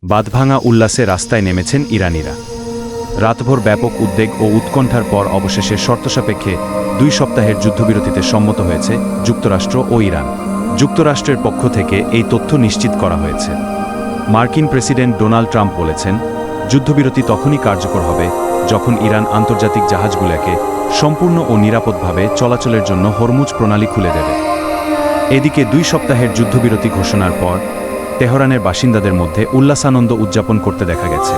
বাঁধভাঙা উল্লাসে রাস্তায় নেমেছেন ইরানিরা। রাতভর ব্যাপক উদ্বেগ ও উৎকণ্ঠার পর অবশেষে শর্তসাপেক্ষে 2 সপ্তাহের যুদ্ধবিরতিতে সম্মত হয়েছে যুক্তরাষ্ট্র ও ইরান। যুক্তরাষ্ট্রের পক্ষ থেকে এই তথ্য নিশ্চিত করা হয়েছে। মার্কিন প্রেসিডেন্ট ডোনাল্ড ট্রাম্প বলেছেন, যুদ্ধবিরতি তখনই কার্যকর হবে যখন ইরান আন্তর্জাতিক জাহাজগুলোকে সম্পূর্ণ ও নিরাপদভাবে চলাচলের জন্য হরমুজ প্রণালী খুলে দেবে। এদিকে 2 সপ্তাহের যুদ্ধবিরতি ঘোষণার পর তেহরানের বাসিন্দাদের মধ্যে উল্লাসানন্দ উদযাপন করতে দেখা গেছে।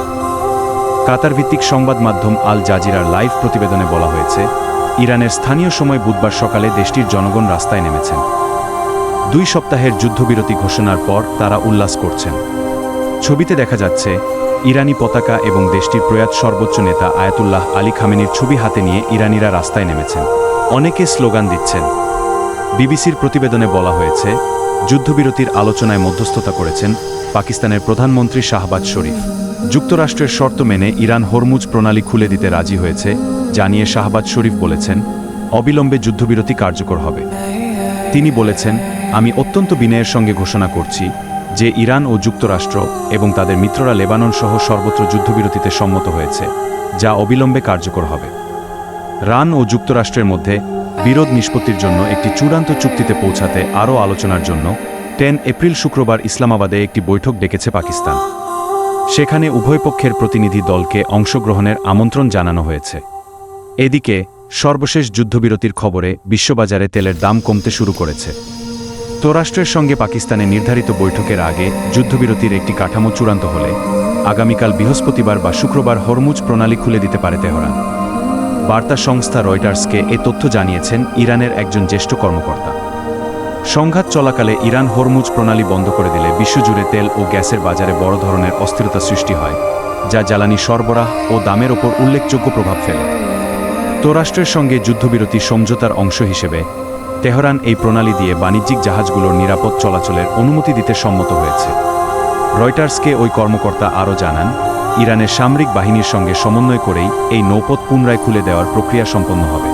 কাতার ভিত্তিক সংবাদ মাধ্যম আল জাজিরার লাইভ প্রতিবেদনে বলা হয়েছে, ইরানের স্থানীয় সময় বুধবার সকালে দেশটির জনগণ রাস্তায় নেমেছেন। 2 সপ্তাহের যুদ্ধবিরতি ঘোষণার পর তারা উল্লাস করছেন। ছবিতে দেখা যাচ্ছে ইরানি পতাকা এবং দেশটির প্রয়াত সর্বোচ্চ নেতা আয়াতুল্লাহ আলী খামেনির ছবি হাতে নিয়ে ইরানিরা রাস্তায় নেমেছেন। অনেকে স্লোগান দিচ্ছেন। বিবিসির প্রতিবেদনে বলা হয়েছে, যুদ্ধবিরতির আলোচনায় মধ্যস্থতা করেছেন পাকিস্তানের প্রধানমন্ত্রী শাহবাজ শরীফ। যুক্তরাষ্ট্রের শর্ত মেনে ইরান হরমুজ প্রণালী খুলে দিতে রাজি হয়েছে জানিয়ে শাহবাজ শরীফ বলেছেন, অবিলম্বে যুদ্ধবিরতি কার্যকর হবে। তিনি বলেছেন, আমি অত্যন্ত বিনয়ের সঙ্গে ঘোষণা করছি যে ইরান ও যুক্তরাষ্ট্র এবং তাদের মিত্ররা লেবানন সহ সর্বত্র যুদ্ধবিরতিতে সম্মত হয়েছে, যা অবিলম্বে কার্যকর হবে। ইরান ও যুক্তরাষ্ট্রের মধ্যে বিরোধ নিষ্পত্তির জন্য একটি চূড়ান্ত চুক্তিতে পৌঁছাতে আরও আলোচনার জন্য 10 এপ্রিল শুক্রবার ইসলামাবাদে একটি বৈঠক ডেকেছে পাকিস্তান। সেখানে উভয় পক্ষের প্রতিনিধি দলকে অংশগ্রহণের আমন্ত্রণ জানানো হয়েছে। এদিকে সর্বশেষ যুদ্ধবিরতির খবরে বিশ্ববাজারে তেলের দাম কমতে শুরু করেছে। যুক্তরাষ্ট্রের সঙ্গে পাকিস্তানে নির্ধারিত বৈঠকের আগে যুদ্ধবিরতির একটি কাঠামো চূড়ান্ত হলে আগামীকাল বৃহস্পতিবার বা শুক্রবার হরমুজ প্রণালী খুলে দিতে পারে তেহরান। বার্তা সংস্থা রয়টার্সকে এ তথ্য জানিয়েছেন ইরানের একজন জ্যেষ্ঠ কর্মকর্তা। সংঘাত চলাকালে ইরান হরমুজ প্রণালী বন্ধ করে দিলে বিশ্বজুড়ে তেল ও গ্যাসের বাজারে বড় ধরনের অস্থিরতা সৃষ্টি হয়, যা জ্বালানি সরবরাহ ও দামের ওপর উল্লেখযোগ্য প্রভাব ফেলে। যুক্তরাষ্ট্রের সঙ্গে যুদ্ধবিরতি সমঝোতার অংশ হিসেবে তেহরান এই প্রণালী দিয়ে বাণিজ্যিক জাহাজগুলোর নিরাপদ চলাচলের অনুমতি দিতে সম্মত হয়েছে। রয়টার্সকে ওই কর্মকর্তা আরও জানান, ইরানের সামরিক বাহিনীর সঙ্গে সমন্বয় করেই এই নৌপথ পুনরায় খুলে দেওয়ার প্রক্রিয়া সম্পন্ন হবে।